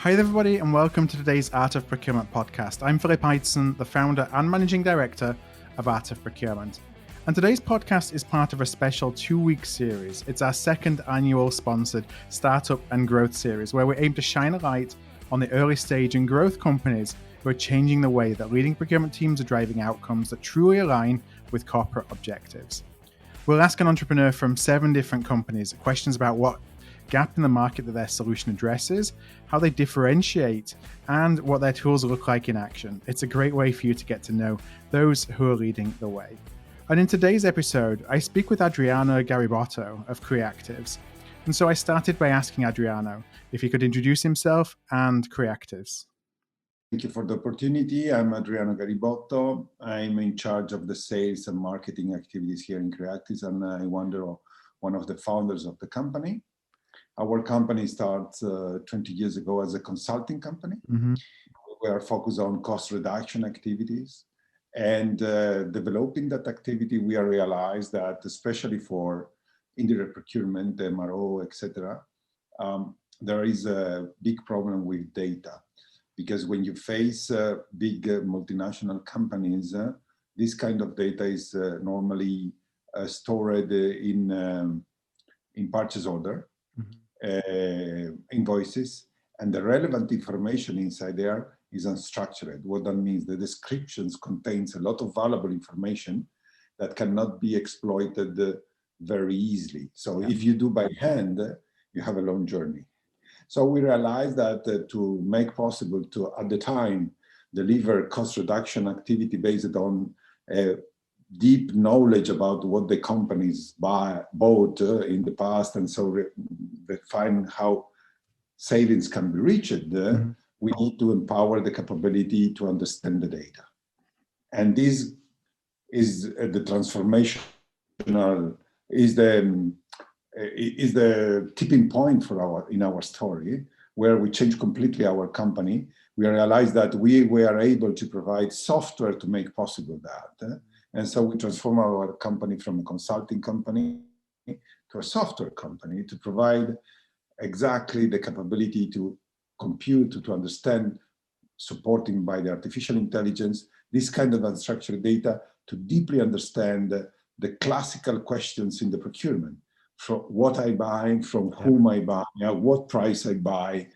Hi everybody and welcome to today's Art of Procurement podcast. I'm Philip Eidson, the founder and managing director of Art of Procurement. And today's podcast is part of a special 2-week series. It's our second annual sponsored Startup and Growth series, where we aim to shine a light on the early stage and growth companies who are changing the way that leading procurement teams are driving outcomes that truly align with corporate objectives. We'll ask an entrepreneur from 7 different companies questions about what gap in the market that their solution addresses, how they differentiate, and what their tools look like in action. It's a great way for you to get to know those who are leading the way. And in today's episode, I speak with Adriano Garibotto of Creactives. And so I started by asking Adriano if he could introduce himself and Creactives. Thank you for the opportunity. I'm Adriano Garibotto. I'm in charge of the sales and marketing activities here in Creactives, and I'm one of the founders of the company. Our company started 20 years ago as a consulting company. Mm-hmm. We are focused on cost reduction activities. And developing that activity, we realized that especially for indirect procurement, MRO, etc., there is a big problem with data. Because when you face big multinational companies, this kind of data is normally stored in purchase order. Mm-hmm. Invoices, and the relevant information inside there is unstructured. What that means, the descriptions contains a lot of valuable information that cannot be exploited very easily. So if you do by hand, you have a long journey. So we realized that to make possible to, at the time, deliver cost reduction activity based on deep knowledge about what the companies bought in the past, and so define how savings can be reached, mm-hmm. We need to empower the capability to understand the data. And this is the transformational, is the tipping point in our story, where we change completely our company. We realized that we were able to provide software to make possible that. And so we transform our company from a consulting company to a software company to provide exactly the capability to compute, to understand, supporting by the artificial intelligence, this kind of unstructured data to deeply understand the classical questions in the procurement. From what I buy, from whom I buy, what price I buy,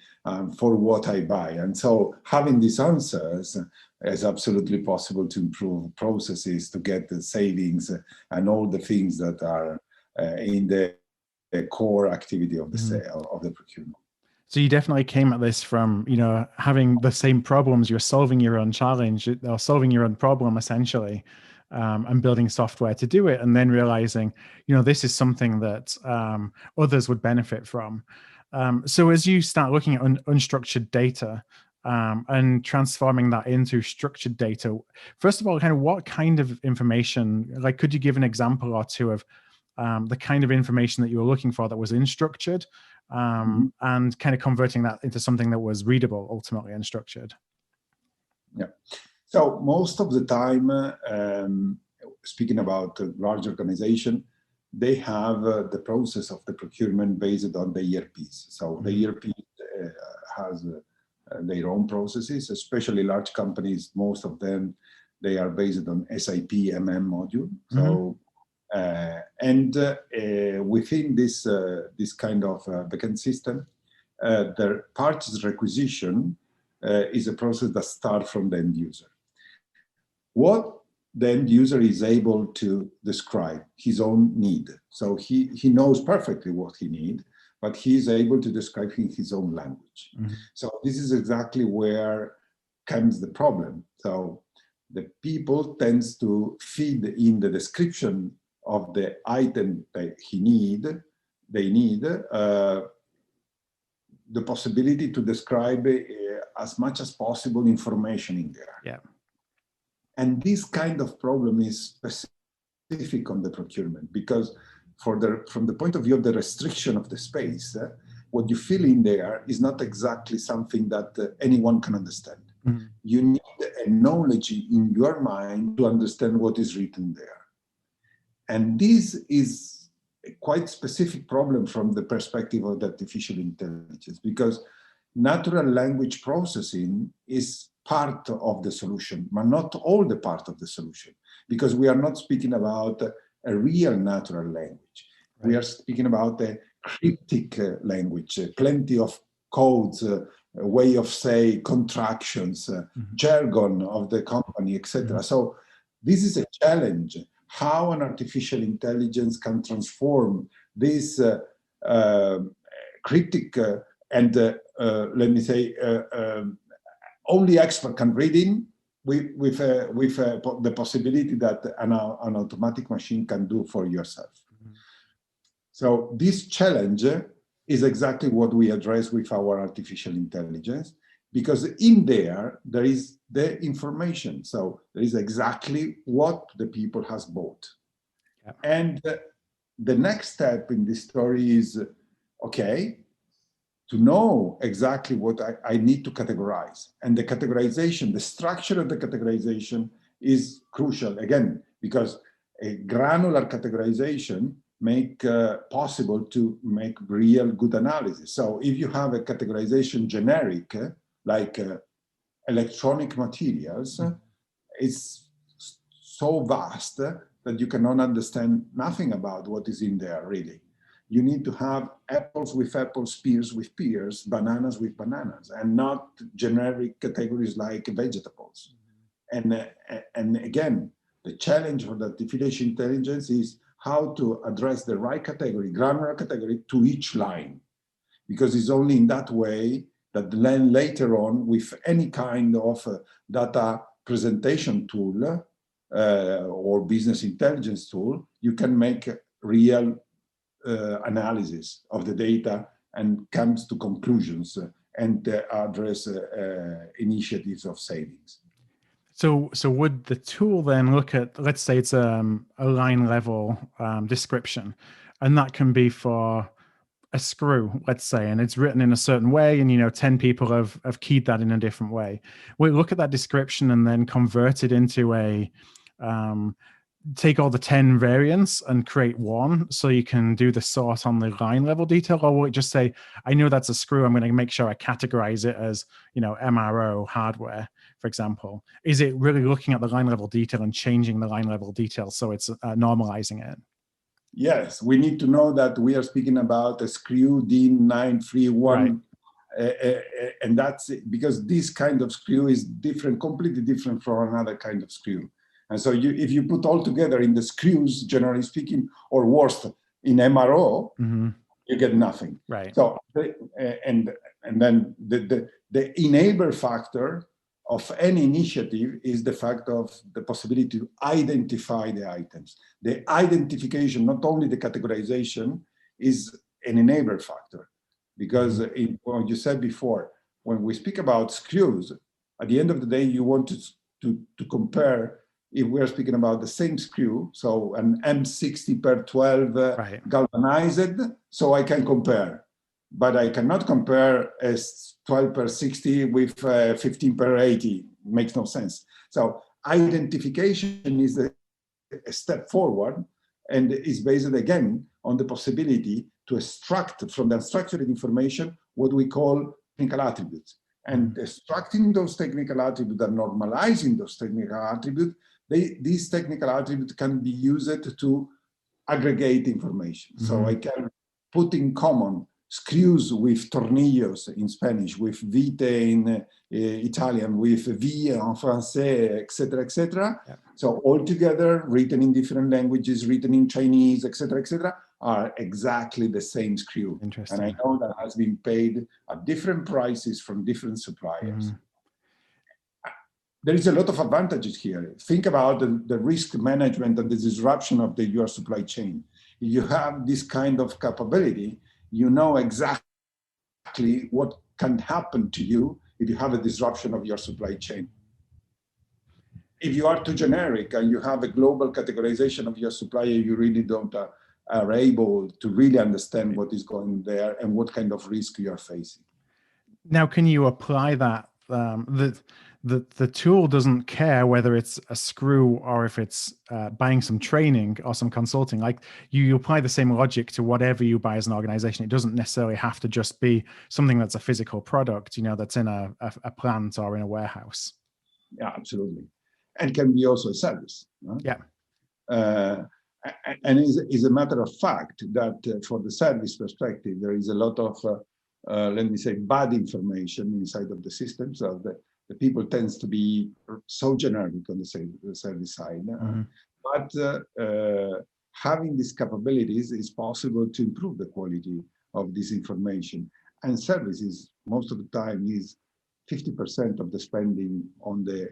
for what I buy. And so having these answers is absolutely possible to improve processes, to get the savings and all the things that are in the core activity of the sale, of the procurement. So you definitely came at this from, having the same problems. You're solving your own challenge or solving your own problem essentially, and building software to do it, and then realizing, this is something that others would benefit from. So as you start looking at unstructured data and transforming that into structured data, first of all, what kind of information, could you give an example or two of the kind of information that you were looking for that was unstructured, and kind of converting that into something that was readable, ultimately, and structured? Yeah. So most of the time, speaking about a large organization, they have the process of the procurement based on the ERPs. So the ERP has their own processes, especially large companies. Most of them, they are based on SAP MM module. So, within this kind of backend system, the purchase requisition is a process that starts from the end user. What the end user is able to describe his own need. So he knows perfectly what he needs, but he is able to describe in his own language. Mm-hmm. So this is exactly where comes the problem. So the people tends to feed in the description of the item that they need the possibility to describe as much as possible information in there. Yeah. And this kind of problem is specific on the procurement, because from the point of view of the restriction of the space, what you fill in there is not exactly something that anyone can understand. Mm-hmm. You need a knowledge in your mind to understand what is written there. And this is a quite specific problem from the perspective of the artificial intelligence, because natural language processing is part of the solution, but not all the part of the solution, because we are not speaking about a real natural language. Right. We are speaking about a cryptic language, plenty of codes, a way of say, contractions, jargon of the company, etc. So this is a challenge, how an artificial intelligence can transform this cryptic and let me say, only expert can read in with the possibility that an automatic machine can do for yourself. So this challenge is exactly what we address with our artificial intelligence, because in there is the information. So there is exactly what the people has bought. Yeah. And the next step in this story is, okay, to know exactly what I need to categorize. And the categorization, the structure of the categorization is crucial, again, because a granular categorization make possible to make real good analysis. So if you have a categorization generic, like electronic materials, it's so vast that you cannot understand nothing about what is in there, really. You need to have apples with apples, pears with pears, bananas with bananas, and not generic categories like vegetables. And again, the challenge for the artificial intelligence is how to address the right category, granular category, to each line. Because it's only in that way that then later on, with any kind of data presentation tool or business intelligence tool, you can make real analysis of the data and comes to conclusions and address initiatives of savings. So would the tool then look at, let's say it's a line level description, and that can be for a screw, let's say, and it's written in a certain way, and 10 people have keyed that in a different way. We look at that description and then convert it into a take all the 10 variants and create one, so you can do the sort on the line level detail? Or will it just say, I know that's a screw, I'm going to make sure I categorize it as MRO hardware, for example? Is it really looking at the line level detail and changing the line level detail so it's normalizing it? Yes, we need to know that we are speaking about a screw DIN 931. Right. And that's it, because this kind of screw is different, completely different from another kind of screw. And so if you put all together in the screws, generally speaking, or worse, in MRO, you get nothing. Right. So, and then the enabler factor of any initiative is the fact of the possibility to identify the items. The identification, not only the categorization, is an enabler factor. Because what you said before, when we speak about screws, at the end of the day, you want to compare, if we're speaking about the same screw, so an M60 per 12 right. galvanized, so I can compare. But I cannot compare a 12 per 60 with 15 per 80. Makes no sense. So identification is a step forward, and is based again on the possibility to extract from the unstructured information what we call technical attributes. And extracting those technical attributes and normalizing those technical attributes, these technical attributes can be used to aggregate information. So I can put in common screws with tornillos in Spanish, with vite in Italian, with vie en français, etc., etc. Yeah. So all together, written in different languages, written in Chinese, etc., are exactly the same screw. Interesting. And I know that has been paid at different prices from different suppliers. There is a lot of advantages here. Think about the risk management and the disruption of your supply chain. If you have this kind of capability, you know exactly what can happen to you if you have a disruption of your supply chain. If you are too generic and you have a global categorization of your supplier, you really don't are able to really understand what is going there and what kind of risk you are facing. Now, can you apply that the tool doesn't care whether it's a screw or if it's buying some training or some consulting. Like you apply the same logic to whatever you buy as an organization. It doesn't necessarily have to just be something that's a physical product, that's in a plant or in a warehouse. Yeah, absolutely. And can be also a service. Huh? Yeah. And is a matter of fact that for the service perspective, there is a lot of, let me say, bad information inside of the system. So the people tends to be so generic on the service side. Mm-hmm. But having these capabilities is possible to improve the quality of this information. And services, most of the time, is 50% of the spending on the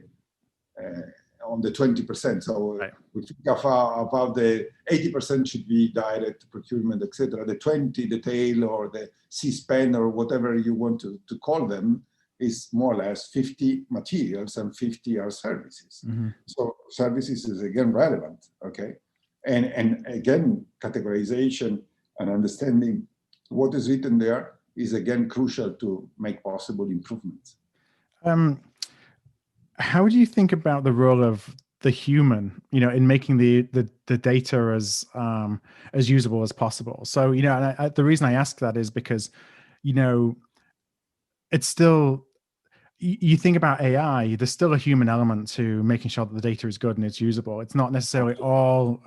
20%. So right. we think about the 80% should be direct procurement, etc. The 20, the tail or the C-SPAN or whatever you want to call them, is more or less 50 materials and 50 are services. Mm-hmm. So services is again relevant, okay? And again, categorization and understanding what is written there is again crucial to make possible improvements. How do you think about the role of the human, in making the data as usable as possible? So, and the reason I ask that is because, it's still, you think about AI, there's still a human element to making sure that the data is good and it's usable. It's not necessarily all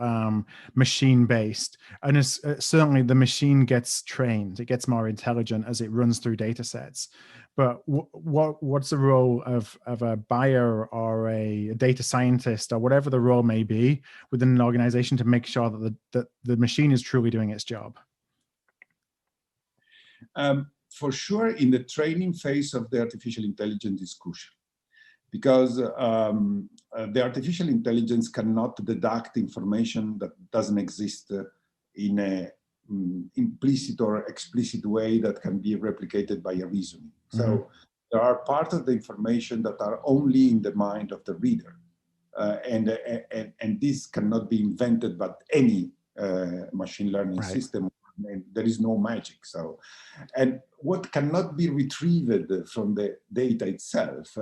machine based. And certainly the machine gets trained, it gets more intelligent as it runs through data sets. But what's the role of a buyer or a data scientist or whatever the role may be within an organization to make sure that the machine is truly doing its job? For sure, in the training phase of the artificial intelligence is crucial, because the artificial intelligence cannot deduct information that doesn't exist in a implicit or explicit way that can be replicated by a reasoning. Mm-hmm. So there are parts of the information that are only in the mind of the reader, and this cannot be invented by any machine learning right. system. And there is no magic. So, and what cannot be retrieved from the data itself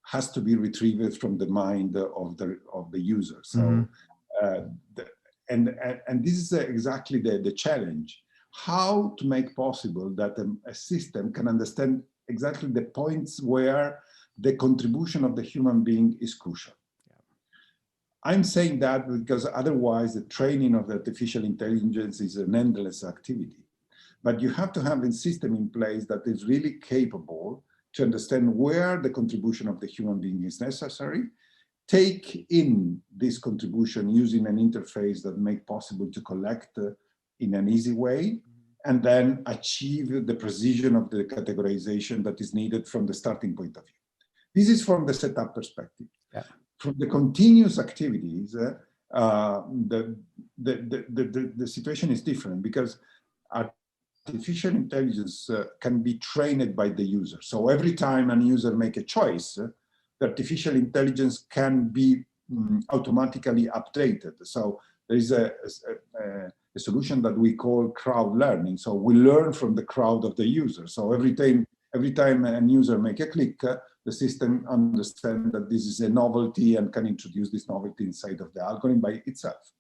has to be retrieved from the mind of the user. So, mm-hmm. And this is exactly the challenge: how to make possible that a system can understand exactly the points where the contribution of the human being is crucial. I'm saying that because otherwise the training of the artificial intelligence is an endless activity. But you have to have a system in place that is really capable to understand where the contribution of the human being is necessary, take in this contribution using an interface that make possible to collect in an easy way, and then achieve the precision of the categorization that is needed from the starting point of view. This is from the setup perspective. Yeah. From the continuous activities, the situation is different, because artificial intelligence can be trained by the user. So every time a user make a choice, the artificial intelligence can be automatically updated. So there is a solution that we call crowd learning. So we learn from the crowd of the user. So every time a user make a click, the system understands that this is a novelty and can introduce this novelty inside of the algorithm by itself.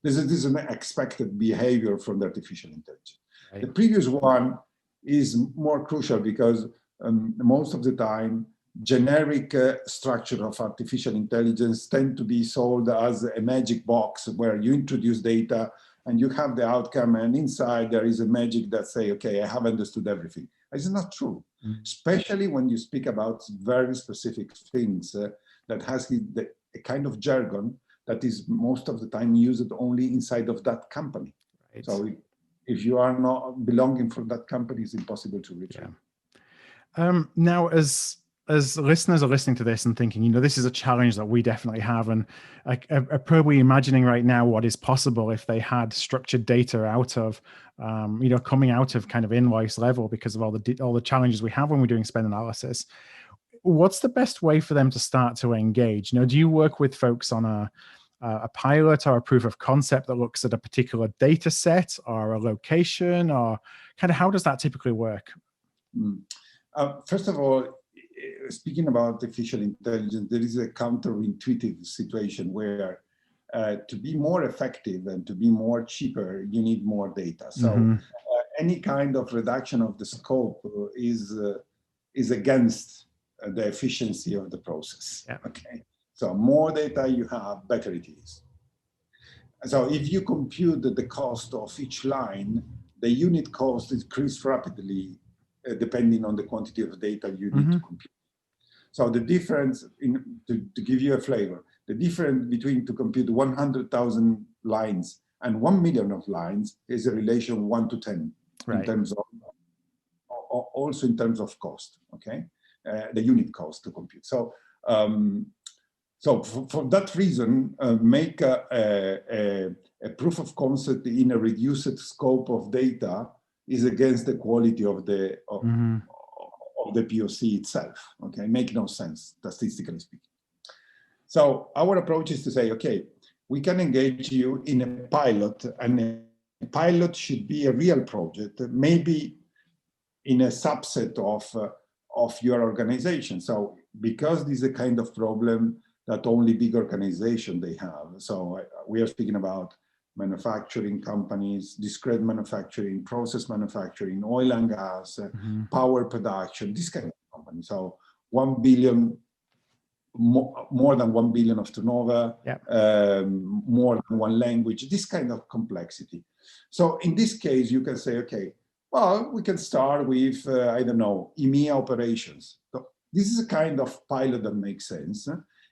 This is an expected behavior from the artificial intelligence. Right. The previous one is more crucial because most of the time, generic structure of artificial intelligence tend to be sold as a magic box where you introduce data and you have the outcome, and inside there is a magic that say, okay, I have understood everything. This is not true, especially when you speak about very specific things that has a kind of jargon that is most of the time used only inside of that company. Right. So if you are not belonging from that company, it's impossible to reach it. Now, as listeners are listening to this and thinking, this is a challenge that we definitely have, and are probably imagining right now what is possible if they had structured data out of, coming out of kind of invoice level because of all the challenges we have when we're doing spend analysis. What's the best way for them to start to engage? Do you work with folks on a pilot or a proof of concept that looks at a particular data set or a location, or kind of how does that typically work? First of all, speaking about artificial intelligence, there is a counterintuitive situation where to be more effective and to be more cheaper, you need more data. So any kind of reduction of the scope is against the efficiency of the process. Yeah. Okay. So more data you have, better it is. So if you compute the cost of each line, the unit cost increases rapidly depending on the quantity of data you need to compute. So the difference, to give you a flavor, the difference between to compute 100,000 lines and 1 million of lines is a relation 1 to 10 in terms of, also in terms of cost, okay? The unit cost to compute. So, for that reason, make a proof of concept in a reduced scope of data is against the quality of the POC itself. Okay, make no sense statistically speaking. So our approach is to say, okay, we can engage you in a pilot, and a pilot should be a real project, maybe in a subset of your organization. So because this is a kind of problem that only big organizations they have. So we are speaking about manufacturing companies, discrete manufacturing, process manufacturing, oil and gas, power production, this kind of company. So 1 billion, more than 1 billion of turnover, more than one language, this kind of complexity. So in this case, you can say, okay, well, we can start with, I don't know, EMEA operations. So this is a kind of pilot that makes sense.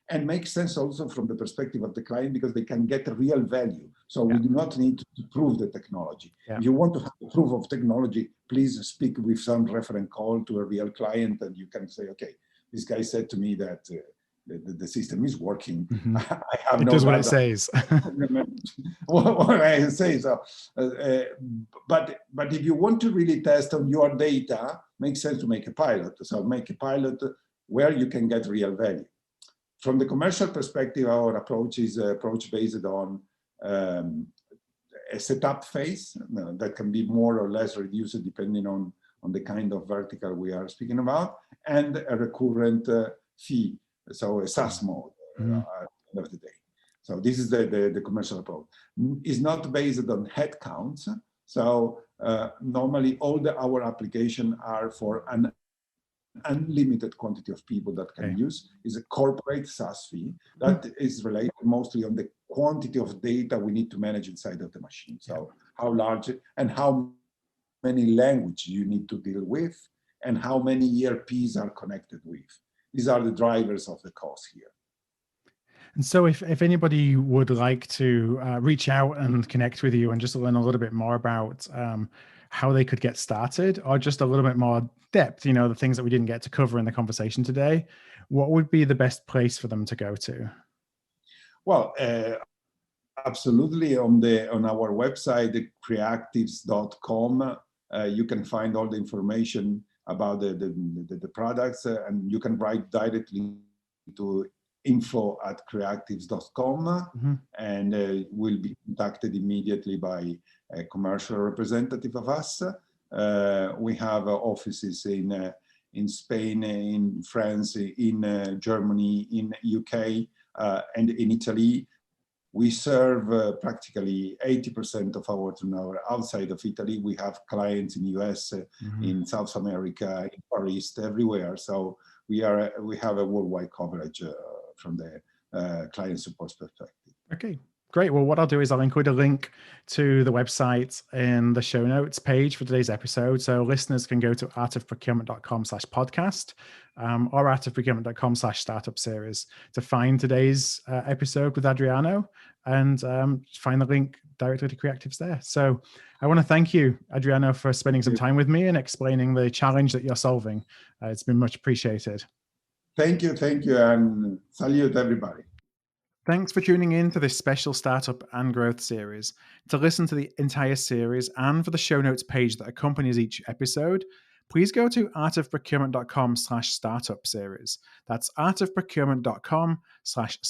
And makes sense also from the perspective of the client because they can get a real value. So we do not need to prove the technology. If you want to have a proof of technology, please speak with some reference call to a real client and you can say, okay, this guy said to me that the system is working. I have no doubt. It does what it says. What I say. So, but if you want to really test on your data, makes sense to make a pilot. So make a pilot where you can get real value. From the commercial perspective, our approach is an approach based on a setup phase that can be more or less reduced depending on the kind of vertical we are speaking about, and a recurrent fee, so a SaaS mode at the end of the day. So this is the commercial approach. It's not based on headcounts. So normally all our applications are for an unlimited quantity of people that can use. Is a corporate SaaS fee that is related mostly on the quantity of data we need to manage inside of the machine. So how large and how many languages you need to deal with and how many ERPs are connected with. These are the drivers of the cost here. And so if anybody would like to reach out and connect with you and just learn a little bit more about how they could get started, or just a little bit more depth, the things that we didn't get to cover in the conversation today, what would be the best place for them to go to? Well, absolutely. On our website, creactives.com, you can find all the information about the products, and you can write directly to info@creactives.com, and will be contacted immediately by a commercial representative of us. We have offices in Spain, in France, in Germany, in UK, and in Italy. We serve practically 80% of our turnover outside of Italy. We have clients in US, in South America, in Far East, everywhere. So we have a worldwide coverage from the client support perspective. Okay, great. Well, what I'll do is I'll include a link to the website in the show notes page for today's episode. So listeners can go to artofprocurement.com/podcast or artofprocurement.com/startup series to find today's episode with Adriano, and find the link directly to Creactives there. So I want to thank you, Adriano, for spending some time with me and explaining the challenge that you're solving. It's been much appreciated. Thank you, and salute everybody. Thanks for tuning in to this special Startup and Growth series. To listen to the entire series and for the show notes page that accompanies each episode, please go to artofprocurement.com/startup series. That's artofprocurement.com/startup